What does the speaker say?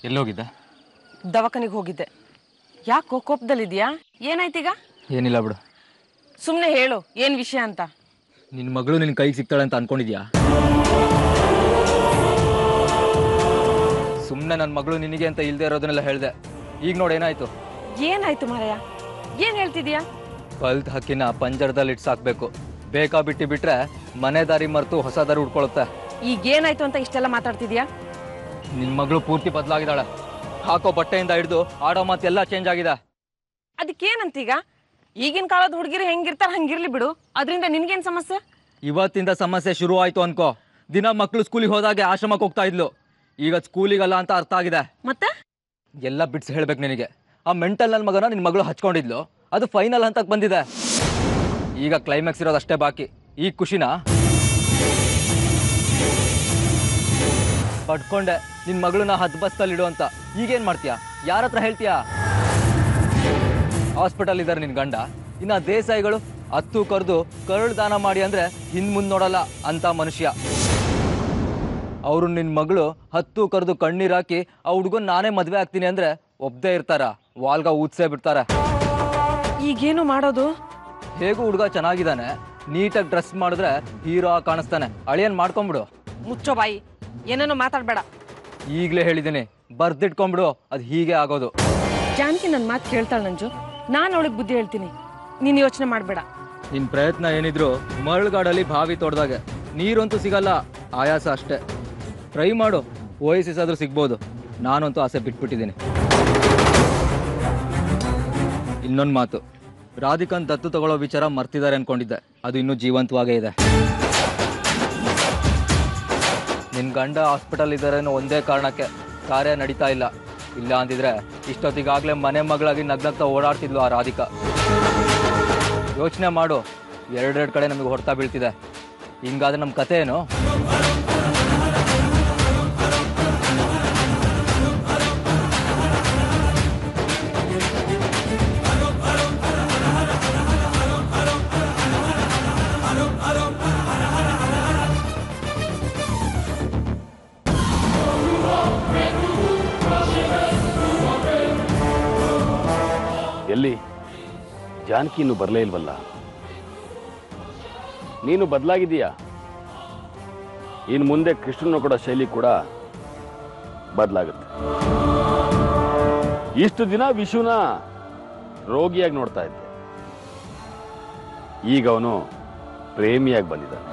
ಎಲ್ಲೋಗಿದ್ದೆ? ದವಾಖಾನಿಗೆ ಹೋಗಿದ್ದೆ. ಯಾಕೋ ಕೋಪದಲ್ಲಿದ್ಯಾ? ಏನಾಯ್ತೀಗ? ಏನಿಲ್ಲ ಬಿಡು. ಸುಮ್ಮನೆ ಹೇಳು ಏನು ವಿಷಯ ಅಂತ. ನಿನ್ನ ಮಗಳು ನಿನ್ನ ಕೈಗೆ ಸಿಗ್ತಾಳೆ ಅಂತ ಅನ್ಕೊಂಡಿದ್ಯಾ? ಸುಮ್ಮನೆ ನನ್ನ ಮಗಳು ನಿನಗೆ ಅಂತ ಇಲ್ಲದೆ ಇರೋದನ್ನೆಲ್ಲ ಹೇಳಿದೆ. ಈಗ ನೋಡಿ ಏನಾಯ್ತು. ಏನಾಯ್ತು ಮಾರಾಯ? ಏನು ಹೇಳ್ತಿದ್ಯಾ? ಕಲ್ತ್ ಹಕ್ಕಿನ ಪಂಜರದಲ್ಲಿ ಇಟ್ಟು ಸಾಕ್ಬೇಕು. ಬೇಕಾ ಬಿಟ್ಟರೆ ಮನೆ ದಾರಿ ಮರೆತು ಹೊಸ ದಾರಿ ಉಡ್ಕೊಳುತ್ತೆ. ಈಗ ಏನಾಯ್ತು ಅಂತ ಇಷ್ಟೆಲ್ಲ ಮಾತಾಡ್ತಿದ್ಯಾ? ನಿನ್ನ ಮಗಳು ಪೂರ್ತಿ ಬದಲಾಗಿದ್ದಾಳೆ. ಹಾಕೋ ಬಟ್ಟೆಯಿಂದ ಹಿಡಿದು ಆಡೋ ಮಾತೆಲ್ಲ ಚೇಂಜ್ ಆಗಿದೆ. ಅದಕ್ಕೇನಂತೀಗ? ಈಗಿನ ಕಾಲದ ಹುಡುಗಿರು ಹೆಂಗಿರ್ತಾರೆ ಹಂಗಿರ್ಲಿ ಬಿಡು. ಅದರಿಂದ ನಿನ್ಗೇನು ಸಮಸ್ಯೆ? ಇವತ್ತಿಂದ ಸಮಸ್ಯೆ ಶುರು ಆಯ್ತು ಅನ್ಕೋ. ದಿನ ಮಕ್ಕಳು ಸ್ಕೂಲಿಗೆ ಹೋದಾಗೆ ಆಶ್ರಮಕ್ಕೆ ಹೋಗ್ತಾ ಇದ್ಲು. ಈಗ ಸ್ಕೂಲಿಗಲ್ಲ ಅಂತ ಅರ್ಥ ಆಗಿದೆ. ಮತ್ತೆ ಎಲ್ಲ ಬಿಡ್ಸಿ ಹೇಳ್ಬೇಕು ನಿನಗೆ. ಆ ಮೆಂಟಲ್ ನನ್ನ ಮಗನ ನಿನ್ನ ಮಗಳು ಹಚ್ಕೊಂಡಿದ್ಲು, ಅದು ಫೈನಲ್ ಹಂತಕ್ಕೆ ಬಂದಿದೆ. ಈಗ ಕ್ಲೈಮ್ಯಾಕ್ಸ್ ಇರೋದು ಅಷ್ಟೇ ಬಾಕಿ. ಈಗ ಖುಷಿನಾ? ಪಡ್ಕೊಂಡೆ ನಿನ್ನ ಮಗಳನ್ನ ಹದ್ಬಸ್ತಲ್ಲಿಡು ಅಂತ. ಈಗೇನು ಮಾಡ್ತೀಯಾ? ಯಾರ ಹತ್ರ ಹೇಳ್ತೀಯಾ? ಹಾಸ್ಪಿಟಲ್ ಇದ್ದಾರೆ ನಿನ್ನ ಗಂಡ. ಇನ್ನು ದೇಸಾಯಿಗಳು ಹತ್ತು ಕರೆದು ಕರಳು ದಾನ ಮಾಡಿ ಅಂದರೆ ಹಿಂದೆ ಮುಂದೆ ನೋಡಲ್ಲ ಅಂತ ಮನುಷ್ಯ. ಅವರು ನಿನ್ನ ಮಗಳು ಹತ್ತು ಕರೆದು ಕಣ್ಣೀರು ಹಾಕಿ ಆ ಹುಡುಗನ ನಾನೇ ಮದುವೆ ಆಗ್ತೀನಿ ಅಂದರೆ ಒಬ್ಬದೇ ಇರ್ತಾರ, ವಾಲ್ಗ ಊದ್ಸೇ ಬಿಡ್ತಾರೆ. ಈಗೇನು ಮಾಡೋದು? ಹೇಗೂ ಹುಡುಗ ಚೆನ್ನಾಗಿದ್ದಾನೆ, ನೀಟಾಗಿ ಡ್ರೆಸ್ ಮಾಡಿದ್ರೆ ಹೀರೋ ಕಾಣಿಸ್ತಾನೆ. ಅಳಿಯನ್ ಮಾಡ್ಕೊಂಬಿಡು. ಮುಚ್ಚೋ ಬಾಯಿ, ಏನೇನೋ ಮಾತಾಡಬೇಡ. ಈಗಲೇ ಹೇಳಿದ್ದೀನಿ, ಬರ್ದಿಟ್ಕೊಂಬಿಡು. ಅದು ಹೀಗೆ ಆಗೋದು. ಜಾನಕಿ ನನ್ನ ಮಾತು ಕೇಳ್ತಾಳೆ ನಂಜು. ನಾನು ಅವಳಿಗೆ ಬುದ್ಧಿ ಹೇಳ್ತೀನಿ, ನೀನು ಯೋಚನೆ ಮಾಡಬೇಡ. ನಿನ್ನ ಪ್ರಯತ್ನ ಏನಿದ್ರು ಮರಳುಗಾಡಲ್ಲಿ ಬಾವಿ ತೋಡ್ದಾಗೆ. ನೀರಂತೂ ಸಿಗಲ್ಲ, ಆಯಾಸ ಅಷ್ಟೇ. ಟ್ರೈ ಮಾಡು, ಓಯಸಿಸ್ ಆದರೂ ಸಿಗ್ಬೋದು. ನಾನಂತೂ ಆಸೆ ಬಿಟ್ಬಿಟ್ಟಿದ್ದೀನಿ. ಇನ್ನೊಂದು ಮಾತು, ರಾಧಿಕನ್ ದತ್ತು ತಗೊಳ್ಳೋ ವಿಚಾರ ಮರ್ತಿದ್ದಾರೆ ಅನ್ಕೊಂಡಿದ್ದೆ. ಅದು ಇನ್ನೂ ಜೀವಂತವಾಗೇ ಇದೆ. ನಿನ್ನ ಗಂಡ ಹಾಸ್ಪಿಟಲ್ ಇದ್ದಾರೆ ಅನ್ನೋ ಒಂದೇ ಕಾರಣಕ್ಕೆ ಕಾರ್ಯ ನಡೀತಾ ಇಲ್ಲ. ಇಲ್ಲ ಅಂದಿದ್ರೆ ಇಷ್ಟೊತ್ತಿಗಾಗಲೇ ಮನೆ ಮಗಳಾಗಿ ನಗ್ನಗ್ತಾ ಓಡಾಡ್ತಿದ್ಲು ಆ ರಾಧಿಕಾ. ಯೋಚನೆ ಮಾಡು, ಎರಡೆರಡು ಕಡೆ ನಮಗೆ ಹೊಡ್ತಾ ಬೀಳ್ತಿದೆ. ಹಿಂಗಾದ್ರೆ ನಮ್ಮ ಕತೆ ಏನು? ಎಲ್ಲಿ ಜಾನಕಿ ಇನ್ನು ಬರಲೇ ಇಲ್ವಲ್ಲ? ನೀನು ಬದಲಾಗಿದೀಯಾ. ಇನ್ನು ಮುಂದೆ ಕೃಷ್ಣನ ಕೂಡ ಶೈಲಿ ಕೂಡ ಬದಲಾಗುತ್ತೆ. ಇಷ್ಟು ದಿನ ವಿಶುನ ರೋಗಿಯಾಗಿ ನೋಡ್ತಾ ಇದ್ದೆ, ಈಗ ಅವನು ಪ್ರೇಮಿಯಾಗಿ ಬಂದಿದ್ದಾನೆ.